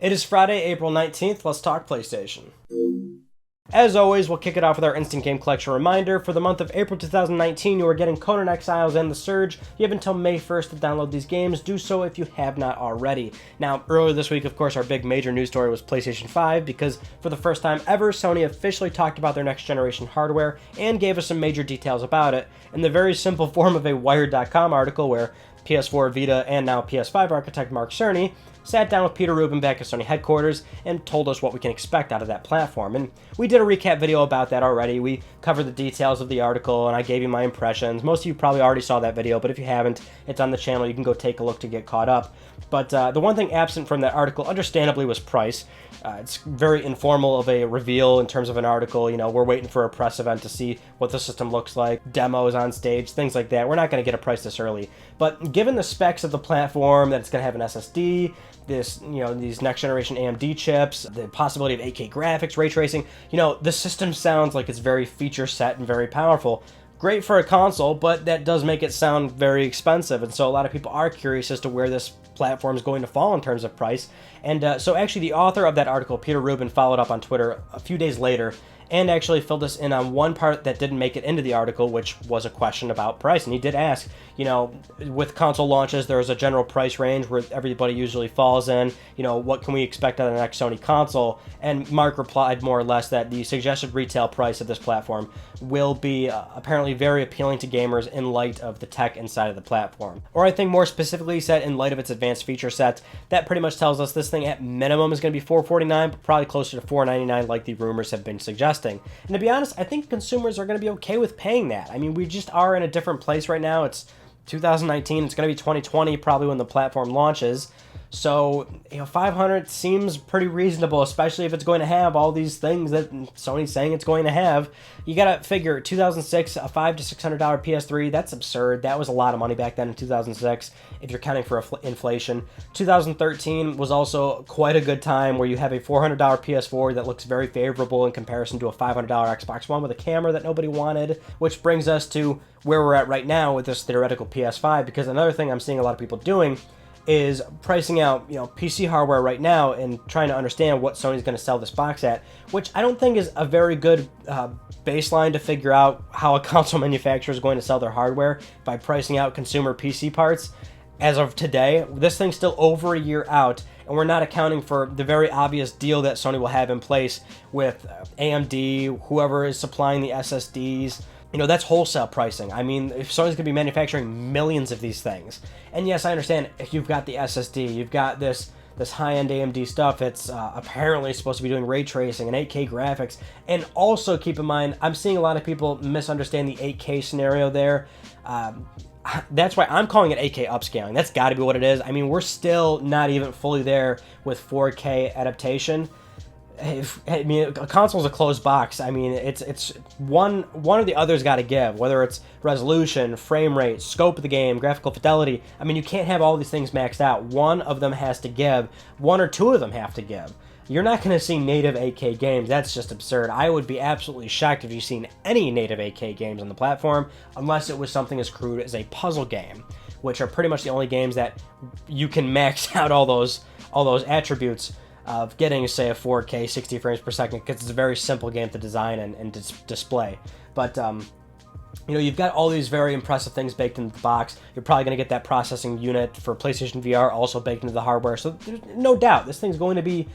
It is Friday, April 19th. Let's talk PlayStation. As always, we'll kick it off with our Instant Game Collection reminder. For the month of April 2019, you are getting Conan Exiles and The Surge. You have until May 1st to download these games. Do so if you have not already. Now, earlier this week, of course, our big major news story was PlayStation 5, because for the first time ever, Sony officially talked about their next generation hardware and gave us some major details about it in the very simple form of a Wired.com article where PS4, Vita, and now PS5 architect Mark Cerny sat down with Peter Rubin back at Sony headquarters and told us what we can expect out of that platform. And we did a recap video about that already. We covered the details of the article, and I gave you my impressions. Most of you probably already saw that video, but if you haven't, it's on the channel. You can go take a look to get caught up. But the one thing absent from that article, understandably, was price. It's very informal of a reveal in terms of an article. You know, we're waiting for a press event to see what the system looks like, demos on stage, things like that. We're not going to get a price this early. But given the specs of the platform, that it's going to have an SSD, these next generation AMD chips, the possibility of 8K graphics, ray tracing, the system sounds like it's very feature set and very powerful. Great for a console, but that does make it sound very expensive, and so a lot of people are curious as to where this platform is going to fall in terms of price. And so actually the author of that article, Peter Rubin, followed up on Twitter a few days later and actually filled us in on one part that didn't make it into the article, which was a question about price. And he did ask, with console launches, there's a general price range where everybody usually falls in. What can we expect on the next Sony console? And Mark replied more or less that the suggested retail price of this platform will be apparently very appealing to gamers in light of the tech inside of the platform. Or I think more specifically said, in light of its advanced feature set. That pretty much tells us this thing at minimum is going to be $449, but probably closer to $499 like the rumors have been suggesting. And to be honest, I think consumers are going to be okay with paying that. I mean, we just are in a different place right now. It's 2019, it's going to be 2020 probably when the platform launches. So, $500 seems pretty reasonable, especially if it's going to have all these things that Sony's saying it's going to have. You gotta figure, 2006, a $500 to $600 PS3, that's absurd. That was a lot of money back then in 2006, if you're counting for inflation. 2013 was also quite a good time where you have a $400 PS4 that looks very favorable in comparison to a $500 Xbox One with a camera that nobody wanted, which brings us to where we're at right now with this theoretical PS5, because another thing I'm seeing a lot of people doing is pricing out, PC hardware right now and trying to understand what Sony's going to sell this box at, which I don't think is a very good baseline to figure out how a console manufacturer is going to sell their hardware by pricing out consumer PC parts. As of today, this thing's still over a year out, and we're not accounting for the very obvious deal that Sony will have in place with AMD, whoever is supplying the SSDs. That's wholesale pricing. I mean, if Sony's going to be manufacturing millions of these things, and yes, I understand if you've got the SSD, you've got this high-end AMD stuff, it's apparently supposed to be doing ray tracing and 8K graphics, and also keep in mind, I'm seeing a lot of people misunderstand the 8K scenario there. That's why I'm calling it 8K upscaling. That's got to be what it is. I mean, we're still not even fully there with 4K adaptation. A console's a closed box. I mean, it's one or the other's got to give, whether it's resolution, frame rate, scope of the game, graphical fidelity. I mean, you can't have all these things maxed out. One of them has to give. One or two of them have to give. You're not going to see native 8K games. That's just absurd. I would be absolutely shocked if you've seen any native 8K games on the platform, unless it was something as crude as a puzzle game, which are pretty much the only games that you can max out all those attributes of getting, say, a 4K 60 frames per second, because it's a very simple game to design and display. But you've got all these very impressive things baked into the box. You're probably going to get that processing unit for PlayStation VR also baked into the hardware. So there's no doubt this thing's going to be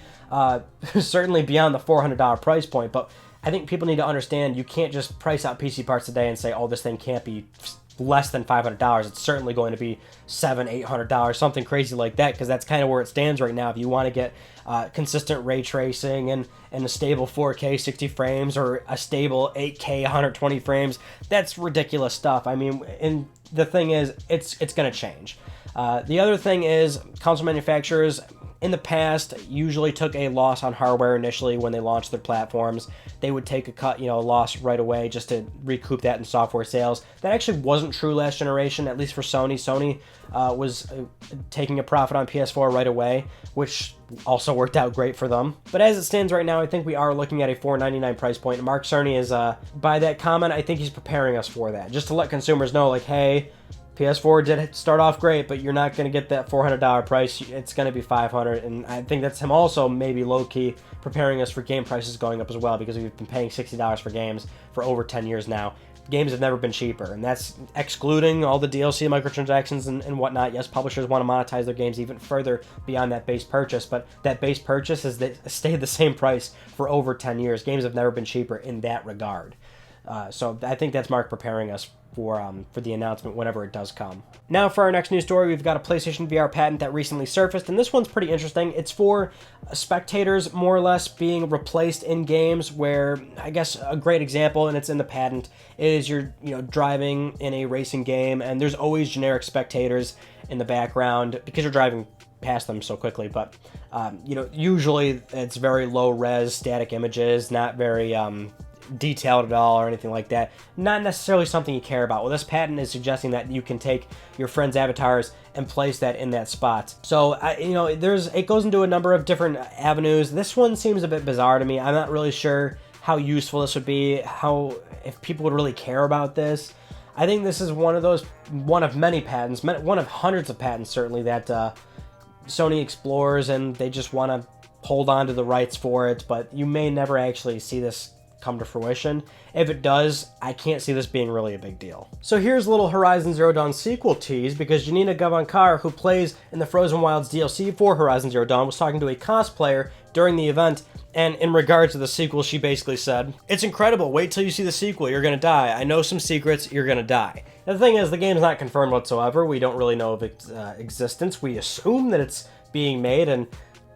certainly beyond the $400 price point. But I think people need to understand you can't just price out PC parts today and say, oh, this thing can't be less than $500. It's certainly going to be $700, $800, something crazy like that, because that's kind of where it stands right now. If you want to get consistent ray tracing and a stable 4K 60 frames or a stable 8K 120 frames, that's ridiculous stuff. I mean, and the thing is, it's going to change. The other thing is, console manufacturers in the past usually took a loss on hardware initially when they launched their platforms. They would take a cut, a loss right away just to recoup that in software sales. That actually wasn't true last generation, at least for Sony. Sony was taking a profit on PS4 right away, which also worked out great for them. But as it stands right now, I think we are looking at a $499 price point. And Mark Cerny is, by that comment, I think he's preparing us for that, just to let consumers know, like, hey, PS4 did start off great, but you're not going to get that $400 price. It's going to be $500, and I think that's him also maybe low-key preparing us for game prices going up as well, because we've been paying $60 for games for over 10 years now. Games have never been cheaper, and that's excluding all the DLC microtransactions and whatnot. Yes, publishers want to monetize their games even further beyond that base purchase, but that base purchase has stayed the same price for over 10 years. Games have never been cheaper in that regard. So I think that's Mark preparing us for the announcement whenever it does come. Now for our next news story, we've got a PlayStation VR patent that recently surfaced, and this one's pretty interesting. It's for spectators, more or less, being replaced in games where, I guess a great example, and it's in the patent, is you're driving in a racing game, and there's always generic spectators in the background because you're driving past them so quickly, but usually it's very low res static images, not very detailed at all or anything like that. Not necessarily something you care about. Well, this patent is suggesting that you can take your friends' avatars and place that in that spot. So, it goes into a number of different avenues. This one seems a bit bizarre to me. I'm not really sure how useful this would be, if people would really care about this. I think this is one of many patents, one of hundreds of patents certainly, that Sony explores, and they just want to hold on to the rights for it, but you may never actually see this come to fruition. If it does, I can't see this being really a big deal. So here's a little Horizon Zero Dawn sequel tease, because Janina Gavankar, who plays in the Frozen Wilds DLC for Horizon Zero Dawn, was talking to a cosplayer during the event, and in regards to the sequel, she basically said, "It's incredible, wait till you see the sequel, you're gonna die. I know some secrets, you're gonna die." Now, the thing is, the game's not confirmed whatsoever. We don't really know of its existence. We assume that it's being made, and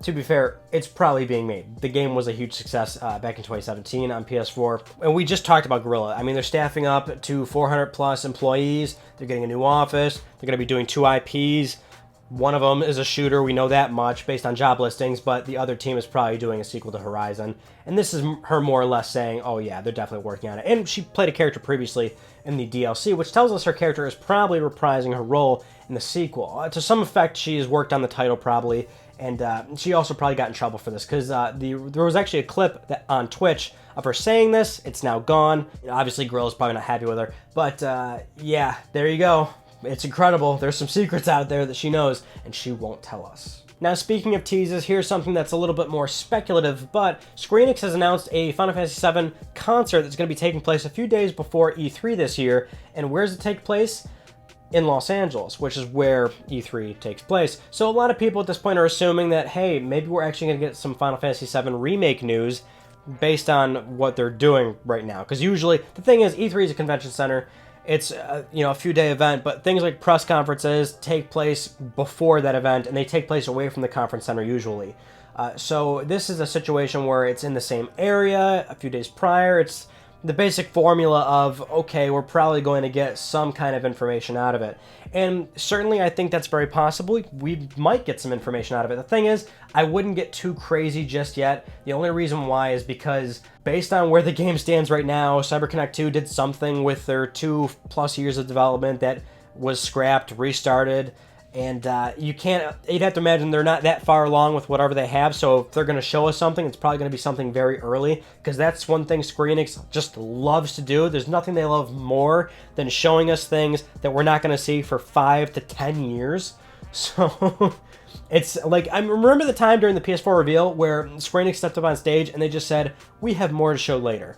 to be fair, it's probably being made. The game was a huge success back in 2017 on PS4. And we just talked about Guerrilla. I mean, they're staffing up to 400 plus employees. They're getting a new office. They're going to be doing 2 IPs. One of them is a shooter. We know that much based on job listings, but the other team is probably doing a sequel to Horizon. And this is her more or less saying, oh yeah, they're definitely working on it. And she played a character previously in the DLC, which tells us her character is probably reprising her role in the sequel. To some effect, she has worked on the title probably. And she also probably got in trouble for this, because there was actually a clip on Twitch of her saying this. It's now gone. Obviously, Gorilla's probably not happy with her. But yeah, there you go. It's incredible. There's some secrets out there that she knows, and she won't tell us. Now, speaking of teases, here's something that's a little bit more speculative, but Square Enix has announced a Final Fantasy VII concert that's going to be taking place a few days before E3 this year. And where does it take place? In Los Angeles, which is where E3 takes place. So a lot of people at this point are assuming that, hey, maybe we're actually going to get some Final Fantasy VII Remake news based on what they're doing right now. Because usually, the thing is, E3 is a convention center. It's a few-day event, but things like press conferences take place before that event, and they take place away from the conference center usually. So this is a situation where it's in the same area a few days prior. It's the basic formula of, okay, we're probably going to get some kind of information out of it. And certainly I think that's very possible. We might get some information out of it. The thing is, I wouldn't get too crazy just yet. The only reason why is because based on where the game stands right now, CyberConnect 2 did something with their 2+ years of development that was scrapped, restarted, and you'd have to imagine they're not that far along with whatever they have, so if they're going to show us something, it's probably going to be something very early, because that's one thing Square Enix just loves to do. There's nothing they love more than showing us things that we're not going to see for 5 to 10 years. So it's like, I remember the time during the PS4 reveal where Square Enix stepped up on stage and they just said, we have more to show later.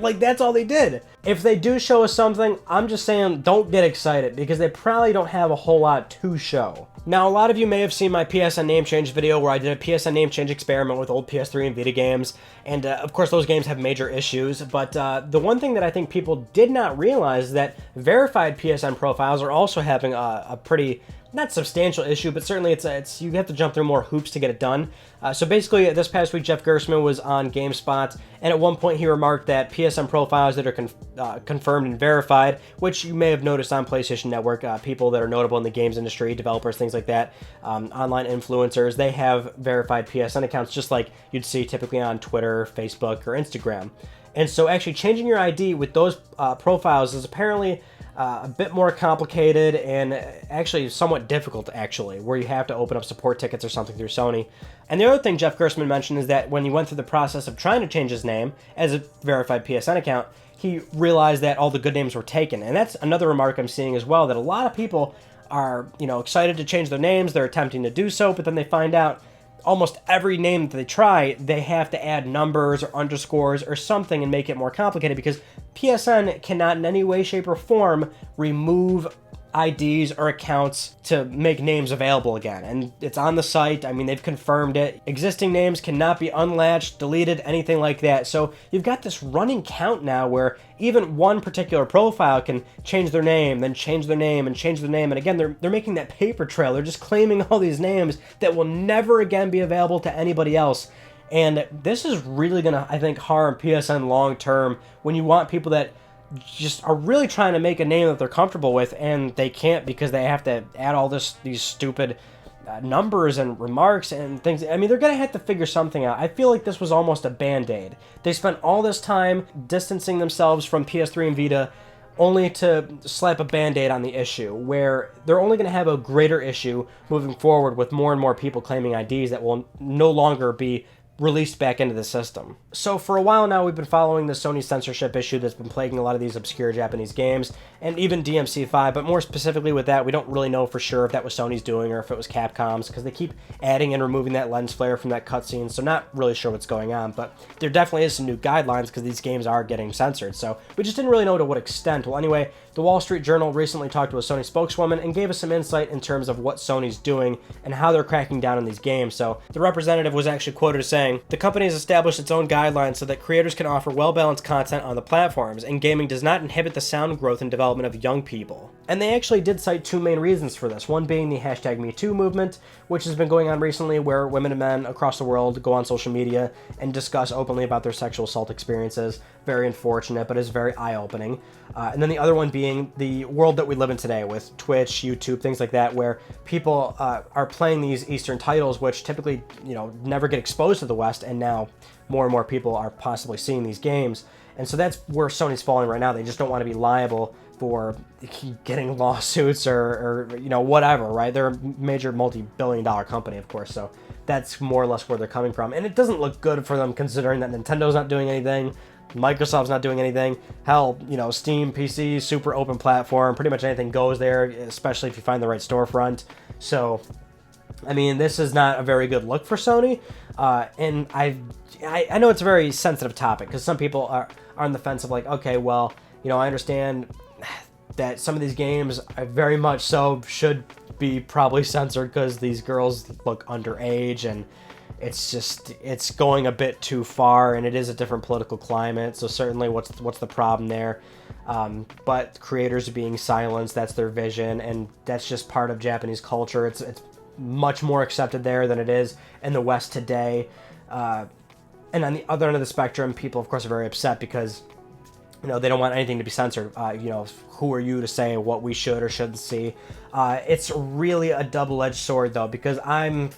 Like, that's all they did. If they do show us something, I'm just saying don't get excited, because they probably don't have a whole lot to show. Now, a lot of you may have seen my PSN name change video where I did a PSN name change experiment with old PS3 and Vita games, and of course those games have major issues, but the one thing that I think people did not realize is that verified PSN profiles are also having a pretty, not substantial issue, but certainly it's you have to jump through more hoops to get it done. So basically, this past week, Jeff Gerstmann was on GameSpot, and at one point he remarked that PSN profiles that are confirmed and verified, which you may have noticed on PlayStation Network, people that are notable in the games industry, developers, things like that, online influencers, they have verified PSN accounts just like you'd see typically on Twitter, Facebook, or Instagram. And so actually changing your ID with those profiles is apparently a bit more complicated and actually somewhat difficult, actually, where you have to open up support tickets or something through Sony. And the other thing Jeff Gerstmann mentioned is that when he went through the process of trying to change his name as a verified PSN account, he realized that all the good names were taken. And that's another remark I'm seeing as well, that a lot of people are, excited to change their names, they're attempting to do so, but then they find out almost every name that they try, they have to add numbers or underscores or something and make it more complicated, because PSN cannot in any way, shape, or form remove IDs or accounts to make names available again. And it's on the site. I mean, they've confirmed it. Existing names cannot be unlatched, deleted, anything like that. So you've got this running count now where even one particular profile can change their name, then change their name, and change their name. And again, they're making that paper trail. They're just claiming all these names that will never again be available to anybody else. And this is really going to, I think, harm PSN long term when you want people that just are really trying to make a name that they're comfortable with, and they can't because they have to add all these stupid numbers and remarks and things. I mean, they're going to have to figure something out. I feel like this was almost a band-aid. They spent all this time distancing themselves from PS3 and Vita only to slap a band-aid on the issue, where they're only going to have a greater issue moving forward with more and more people claiming IDs that will no longer be released back into the system. So for a while now, we've been following the Sony censorship issue that's been plaguing a lot of these obscure Japanese games, and even DMC5, but more specifically with that, we don't really know for sure if that was Sony's doing or if it was Capcom's, because they keep adding and removing that lens flare from that cutscene, so not really sure what's going on, but there definitely is some new guidelines because these games are getting censored, so we just didn't really know to what extent. Well, anyway, the Wall Street Journal recently talked to a Sony spokeswoman and gave us some insight in terms of what Sony's doing and how they're cracking down on these games. So the representative was actually quoted as saying, "The company has established its own guidelines so that creators can offer well-balanced content on the platforms, and gaming does not inhibit the sound growth and development of young people." And they actually did cite two main reasons for this, one being the hashtag #MeToo movement, which has been going on recently, where women and men across the world go on social media and discuss openly about their sexual assault experiences. Very unfortunate, but is very eye-opening. And then the other one being the world that we live in today with Twitch, YouTube, things like that, where people are playing these Eastern titles, which typically, never get exposed to the West, and now more and more people are possibly seeing these games. And so that's where Sony's falling right now. They just don't want to be liable for getting lawsuits or whatever, right? They're a major multi-billion-dollar company, of course, so that's more or less where they're coming from. And it doesn't look good for them considering that Nintendo's not doing anything, Microsoft's not doing anything. Hell, Steam, PC, super open platform, pretty much anything goes there, especially if you find the right storefront. So, I mean, this is not a very good look for Sony, and I know it's a very sensitive topic, because some people are on the fence of like, okay, well, I understand that some of these games very much so should be probably censored because these girls look underage, and it's going a bit too far, and it is a different political climate, so certainly what's the problem there? But creators are being silenced, that's their vision, and that's just part of Japanese culture. It's much more accepted there than it is in the West today. And on the other end of the spectrum, people, of course, are very upset because they don't want anything to be censored. Who are you to say what we should or shouldn't see? It's really a double-edged sword, though, because I'm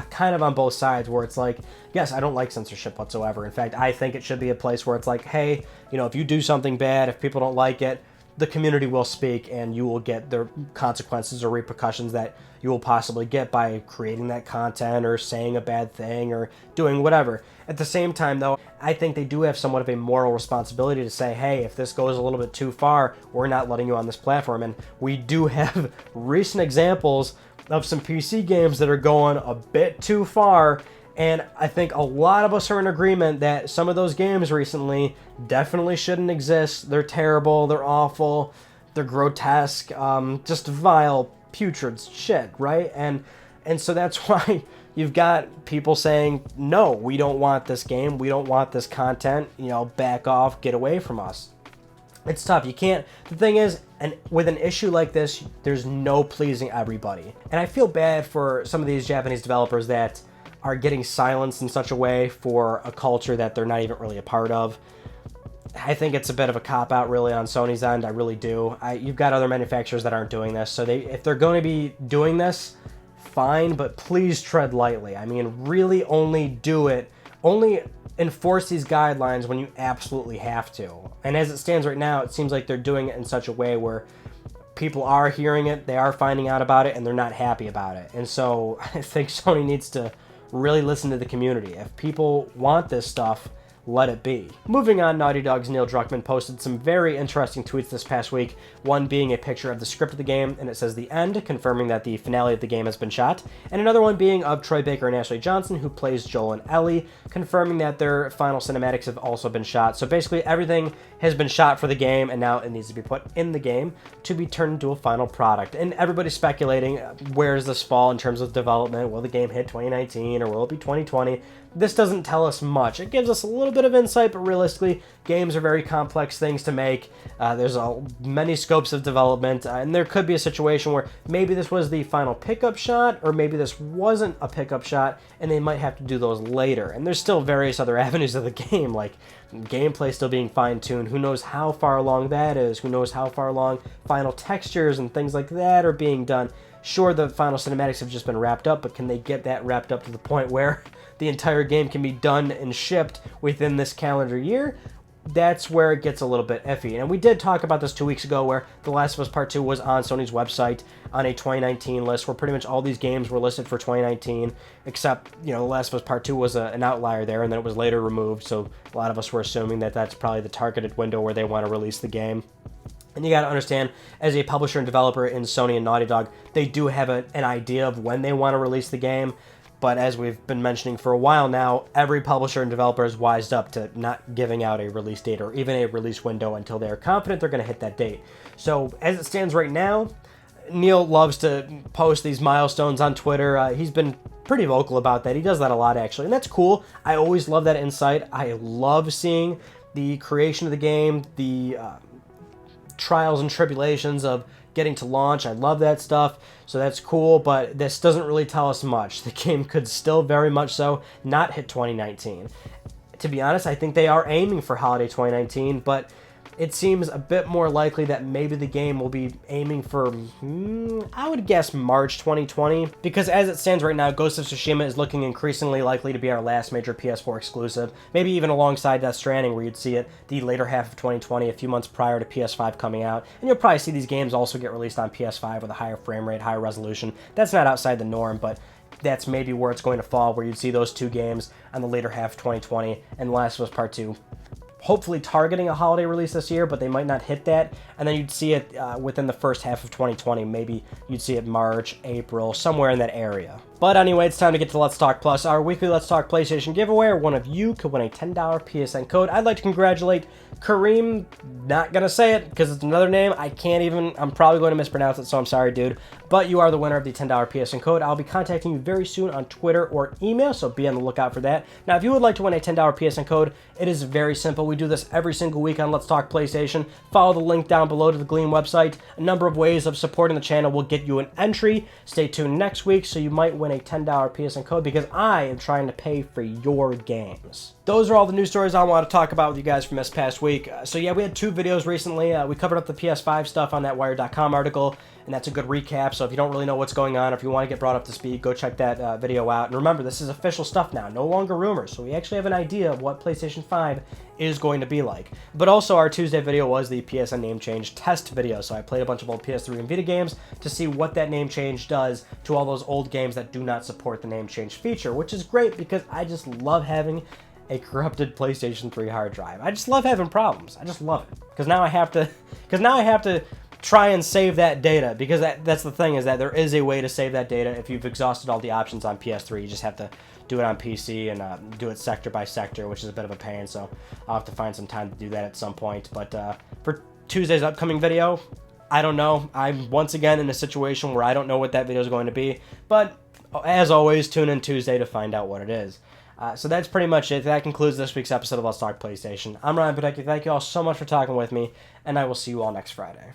kind of on both sides, where it's like, yes, I don't like censorship whatsoever. In fact, I think it should be a place where it's like, hey, if you do something bad, if people don't like it, the community will speak, and you will get the consequences or repercussions that you will possibly get by creating that content or saying a bad thing or doing whatever. At the same time, though, I think they do have somewhat of a moral responsibility to say, hey, if this goes a little bit too far, we're not letting you on this platform. And we do have recent examples of some PC games that are going a bit too far, and I think a lot of us are in agreement that some of those games recently definitely shouldn't exist. They're terrible, they're awful, they're grotesque, just vile, putrid shit, right? And so that's why you've got people saying, no, we don't want this game, we don't want this content, back off, get away from us. It's tough. You can't. The thing is, and with an issue like this, there's no pleasing everybody. And I feel bad for some of these Japanese developers that are getting silenced in such a way for a culture that they're not even really a part of. I think it's a bit of a cop-out, really, on Sony's end. I really do. You've got other manufacturers that aren't doing this, so if they're going to be doing this, fine, but please tread lightly. I mean, really only do it only enforce these guidelines when you absolutely have to. And as it stands right now, it seems like they're doing it in such a way where people are hearing it, they are finding out about it, and they're not happy about it. And so I think Sony needs to really listen to the community. If people want this stuff, let it be. Moving on, Naughty Dog's Neil Druckmann posted some very interesting tweets this past week, one being a picture of the script of the game, and it says the end, confirming that the finale of the game has been shot, and another one being of Troy Baker and Ashley Johnson, who plays Joel and Ellie, confirming that their final cinematics have also been shot. So basically everything has been shot for the game, and now it needs to be put in the game to be turned into a final product. And everybody's speculating, where does this fall in terms of development? Will the game hit 2019, or will it be 2020? This doesn't tell us much. It gives us a little bit of insight, but realistically, games are very complex things to make. There's many scopes of development, and there could be a situation where maybe this was the final pickup shot, or maybe this wasn't a pickup shot, and they might have to do those later. And there's still various other avenues of the game, like gameplay still being fine-tuned. Who knows how far along that is? Who knows how far along final textures and things like that are being done? Sure, the final cinematics have just been wrapped up, but can they get that wrapped up to the point where the entire game can be done and shipped within this calendar year? That's where it gets a little bit iffy. And we did talk about this 2 weeks ago, where The Last of Us Part 2 was on Sony's website on a 2019 list, where pretty much all these games were listed for 2019, except, The Last of Us Part 2 was an outlier there, and then it was later removed, so a lot of us were assuming that that's probably the targeted window where they want to release the game. And you got to understand, as a publisher and developer in Sony and Naughty Dog, they do have an idea of when they want to release the game. But as we've been mentioning for a while now, every publisher and developer is wised up to not giving out a release date or even a release window until they're confident they're going to hit that date. So as it stands right now, Neil loves to post these milestones on Twitter. He's been pretty vocal about that. He does that a lot, actually, and that's cool. I always love that insight. I love seeing the creation of the game, the trials and tribulations of getting to launch. I love that stuff, so that's cool, but this doesn't really tell us much. The game could still very much so not hit 2019. To be honest, I think they are aiming for holiday 2019, but it seems a bit more likely that maybe the game will be aiming for, I would guess, March 2020, because as it stands right now, Ghost of Tsushima is looking increasingly likely to be our last major PS4 exclusive, maybe even alongside Death Stranding, where you'd see it the later half of 2020, a few months prior to PS5 coming out, and you'll probably see these games also get released on PS5 with a higher frame rate, higher resolution. That's not outside the norm, but that's maybe where it's going to fall, where you'd see those two games on the later half of 2020, and The Last of Us Part 2 hopefully targeting a holiday release this year, but they might not hit that, and then you'd see it within the first half of 2020. Maybe you'd see it March, April, somewhere in that area. But anyway, it's time to get to Let's Talk Plus, our weekly Let's Talk PlayStation giveaway, where one of you could win a $10 PSN code. I'd like to congratulate Kareem, not gonna say it because it's another name. I'm probably going to mispronounce it, so I'm sorry, dude. But you are the winner of the $10 PSN code. I'll be contacting you very soon on Twitter or email, so be on the lookout for that. Now, if you would like to win a $10 PSN code, it is very simple. We do this every single week on Let's Talk PlayStation. Follow the link down below to the Gleam website. A number of ways of supporting the channel will get you an entry. Stay tuned next week so you might win a $10 PSN code, because I am trying to pay for your games. Those are all the news stories I want to talk about with you guys from this past week. So yeah, we had 2 videos recently. We covered up the PS5 stuff on that Wired.com article, and that's a good recap. So if you don't really know what's going on, or if you want to get brought up to speed, go check that video out. And remember, this is official stuff now, no longer rumors. So we actually have an idea of what PlayStation 5 is going to be like. But also, our Tuesday video was the PSN name change test video. So I played a bunch of old PS3 and Vita games to see what that name change does to all those old games that do not support the name change feature, which is great because I just love having a corrupted PlayStation 3 hard drive. I just love having problems. I just love it because now I have to try and save that data, because that's the thing, is that there is a way to save that data if you've exhausted all the options on PS3. You just have to do it on PC and do it sector by sector, which is a bit of a pain, so I'll have to find some time to do that at some point. But for Tuesday's upcoming video, I don't know. I'm once again in a situation where I don't know what that video is going to be, but as always, tune in Tuesday to find out what it is. So that's pretty much it. That concludes this week's episode of Let's Talk PlayStation. I'm Ryan Padecki. Thank you all so much for talking with me, and I will see you all next Friday.